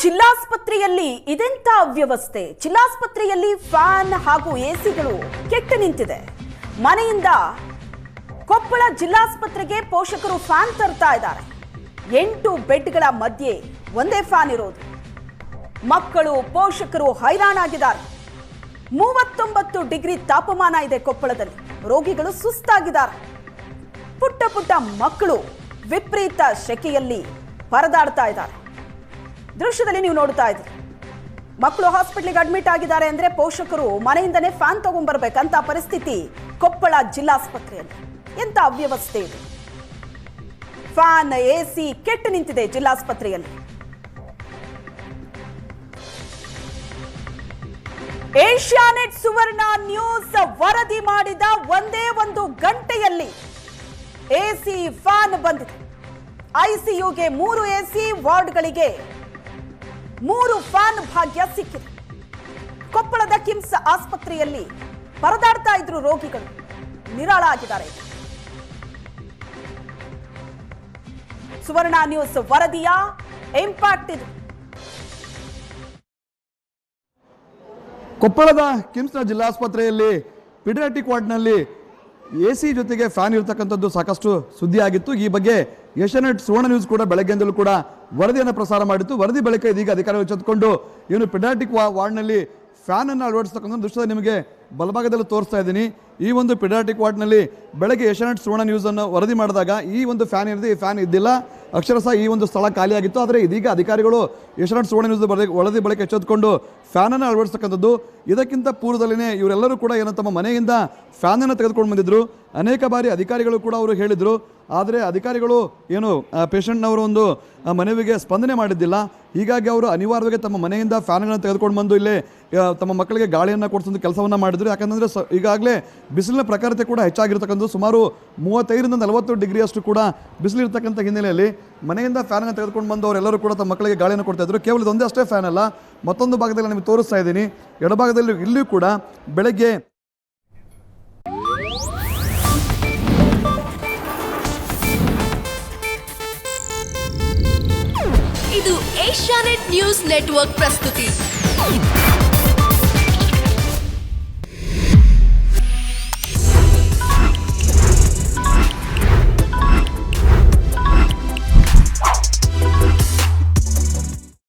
ಜಿಲ್ಲಾಸ್ಪತ್ರೆಯಲ್ಲಿ ಇದೆಂತ ಅವ್ಯವಸ್ಥೆ. ಜಿಲ್ಲಾಸ್ಪತ್ರೆಯಲ್ಲಿ ಫ್ಯಾನ್ ಹಾಗೂ ಎಸಿಗಳು ಕೆಟ್ಟು ನಿಂತಿದೆ. ಮನೆಯಿಂದ ಕೊಪ್ಪಳ ಜಿಲ್ಲಾಸ್ಪತ್ರೆಗೆ ಪೋಷಕರು ಫ್ಯಾನ್ ತರ್ತಾ ಇದ್ದಾರೆ. 8 ಬೆಡ್ಗಳ ಮಧ್ಯೆ ಒಂದೇ ಫ್ಯಾನ್ ಇರೋದು. ಮಕ್ಕಳು ಪೋಷಕರು ಹೈರಾಣಾಗಿದ್ದಾರೆ. 39 ಡಿಗ್ರಿ ತಾಪಮಾನ ಇದೆ ಕೊಪ್ಪಳದಲ್ಲಿ. ರೋಗಿಗಳು ಸುಸ್ತಾಗಿದ್ದಾರೆ. ಪುಟ್ಟ ಪುಟ್ಟ ಮಕ್ಕಳು ವಿಪರೀತ ಶೆಕೆಯಲ್ಲಿ ಪರದಾಡ್ತಾ ಇದ್ದಾರೆ. ದೃಶ್ಯದಲ್ಲಿ ನೀವು ನೋಡ್ತಾ ಇದ್ದೀರಿ. ಮಕ್ಕಳು ಹಾಸ್ಪಿಟಲ್ಗೆ ಅಡ್ಮಿಟ್ ಆಗಿದ್ದಾರೆ ಅಂದ್ರೆ ಪೋಷಕರು ಮನೆಯಿಂದನೇ ಫ್ಯಾನ್ ತಗೊಂಡ್ಬರ್ಬೇಕಂತ ಪರಿಸ್ಥಿತಿ ಕೊಪ್ಪಳ ಜಿಲ್ಲಾಸ್ಪತ್ರೆಯಲ್ಲಿ. ಎಂತ ಅವ್ಯವಸ್ಥೆ ಇದೆ. ಫ್ಯಾನ್ ಎಸಿ ಕೆಟ್ಟು ನಿಂತಿದೆ ಜಿಲ್ಲಾಸ್ಪತ್ರೆಯಲ್ಲಿ. ಏಷ್ಯಾನೆಟ್ ಸುವರ್ಣ ನ್ಯೂಸ್ ವರದಿ ಮಾಡಿದ ಒಂದೇ ಒಂದು ಗಂಟೆಯಲ್ಲಿ ಎಸಿ ಫ್ಯಾನ್ ಬಂದಿದೆ. ಐಸಿಯುಗೆ 3 ಎಸಿ, ವಾರ್ಡ್ಗಳಿಗೆ 3 ಫ್ಯಾನ್ ಭಾಗ್ಯ ಸಿಕ್ಕಿದೆ. ಕೊಪ್ಪಳದ ಕಿಮ್ಸ್ ಆಸ್ಪತ್ರೆಯಲ್ಲಿ ಪರದಾಡ್ತಾ ಇದ್ರು ರೋಗಿಗಳು, ನಿರಾಳ ಆಗಿದ್ದಾರೆ. ಸುವರ್ಣ ನ್ಯೂಸ್ ವರದಿಯ ಇಂಪ್ಯಾಕ್ಟ್ ಇದು. ಕೊಪ್ಪಳದ ಕಿಮ್ಸ್ನ ಜಿಲ್ಲಾಸ್ಪತ್ರೆಯಲ್ಲಿ ಪೀಡಿಯಾಟ್ರಿಕ್ ವಾರ್ಡ್ನಲ್ಲಿ ಎಸಿ ಜೊತೆಗೆ ಫ್ಯಾನ್ ಇರತಕ್ಕಂಥದ್ದು ಸಾಕಷ್ಟು ಸುದ್ದಿ ಆಗಿತ್ತು. ಈ ಬಗ್ಗೆ ಏಷ್ಯಾನೆಟ್ ಸುವರ್ಣ ನ್ಯೂಸ್ ಕೂಡ ಬೆಳಗ್ಗೆಯಿಂದಲೂ ಕೂಡ ವರದಿಯನ್ನು ಪ್ರಸಾರ ಮಾಡಿತ್ತು. ವರದಿ ಬಳಿಕ ಇದೀಗ ಅಧಿಕಾರಿಗಳು ಎಚ್ಚೆತ್ತುಕೊಂಡು ಏನು ಪೀಡಿಯಾಟ್ರಿಕ್ ವಾರ್ಡ್ನಲ್ಲಿ ಫ್ಯಾನ್ ಅನ್ನು ಅಳವಡಿಸತಕ್ಕಂಥ ದೃಶ್ಯದ ನಿಮಗೆ ಬಲಭಾಗದಲ್ಲಿ ತೋರಿಸ್ತಾ ಇದ್ದೀನಿ. ಈ ಒಂದು ಪೀಡಿಯಾಟ್ರಿಕ್ ವಾರ್ಡ್ನಲ್ಲಿ ಬೆಳಗ್ಗೆ ಏಷ್ಯಾನೆಟ್ ಸುವರ್ಣ ನ್ಯೂಸ್ ಅನ್ನು ವರದಿ ಮಾಡಿದಾಗ ಈ ಒಂದು ಫ್ಯಾನ್ ಇರದೆ, ಈ ಫ್ಯಾನ್ ಇದ್ದಿಲ್ಲ. ಅಕ್ಷರಶಃ ಈ ಒಂದು ಸ್ಥಳ ಖಾಲಿಯಾಗಿತ್ತು. ಆದರೆ ಇದೀಗ ಅಧಿಕಾರಿಗಳು ಏಷ್ಯಾನೆಟ್ ಸುವರ್ಣ ನ್ಯೂಸ್ ವರದಿ ಬಳಿಕ ಎಚ್ಚೆತ್ತುಕೊಂಡು ಫ್ಯಾನನ್ನು ಅಳವಡಿಸ್ತಕ್ಕಂಥದ್ದು. ಇದಕ್ಕಿಂತ ಪೂರ್ವದಲ್ಲಿನೇ ಇವರೆಲ್ಲರೂ ಕೂಡ ಏನು ತಮ್ಮ ಮನೆಯಿಂದ ಫ್ಯಾನನ್ನು ತೆಗೆದುಕೊಂಡು ಬಂದಿದ್ದರು. ಅನೇಕ ಬಾರಿ ಅಧಿಕಾರಿಗಳು ಕೂಡ ಅವರು ಹೇಳಿದರು. ಆದರೆ ಅಧಿಕಾರಿಗಳು ಏನು ಪೇಷಂಟ್ನವರು ಒಂದು ಮನವಿಗೆ ಸ್ಪಂದನೆ ಮಾಡಿದ್ದಿಲ್ಲ. ಹೀಗಾಗಿ ಅವರು ಅನಿವಾರ್ಯವಾಗಿ ತಮ್ಮ ಮನೆಯಿಂದ ಫ್ಯಾನ್ಗಳನ್ನು ತೆಗೆದುಕೊಂಡು ಬಂದು ಇಲ್ಲೇ ತಮ್ಮ ಮಕ್ಕಳಿಗೆ ಗಾಳಿಯನ್ನು ಕೊಡಿಸೋ ಕೆಲಸವನ್ನು ಮಾಡಿದರು. ಯಾಕಂದರೆ ಈಗಾಗಲೇ ಬಿಸಿಲಿನ ಪ್ರಖರತೆ ಕೂಡ ಹೆಚ್ಚಾಗಿರ್ತಕ್ಕಂಥದ್ದು. ಸುಮಾರು 35ರಿಂದ 40 ಡಿಗ್ರಿಯಷ್ಟು ಕೂಡ ಬಿಸಿಲಿರ್ತಕ್ಕಂಥ ಹಿನ್ನೆಲೆಯಲ್ಲಿ ಮನೆಯಿಂದ ಫ್ಯಾನನ್ನು ತೆಗೆದುಕೊಂಡು ಬಂದು ಅವರೆಲ್ಲರೂ ಕೂಡ ತಮ್ಮ ಮಕ್ಕಳಿಗೆ ಗಾಳಿಯನ್ನು ಕೊಡ್ತಾ ಇದ್ರು. ಕೇವಲ ಇದೊಂದೇ ಅಷ್ಟೇ ಫ್ಯಾನ್ ಅಲ್ಲ, ಮತ್ತೊಂದು ಭಾಗದಲ್ಲಿ ನಿಮಗೆ ತೋರಿಸ್ತಾ ಇದ್ದೀನಿ. ಎಡಭಾಗದಲ್ಲಿ ಇಲ್ಲಿಯೂ ಕೂಡ ಬೆಳಗ್ಗೆ ಇದು ಏಷ್ಯಾನೆಟ್ ನ್ಯೂಸ್ ನೆಟ್ವರ್ಕ್ ಪ್ರಸ್ತುತಿ.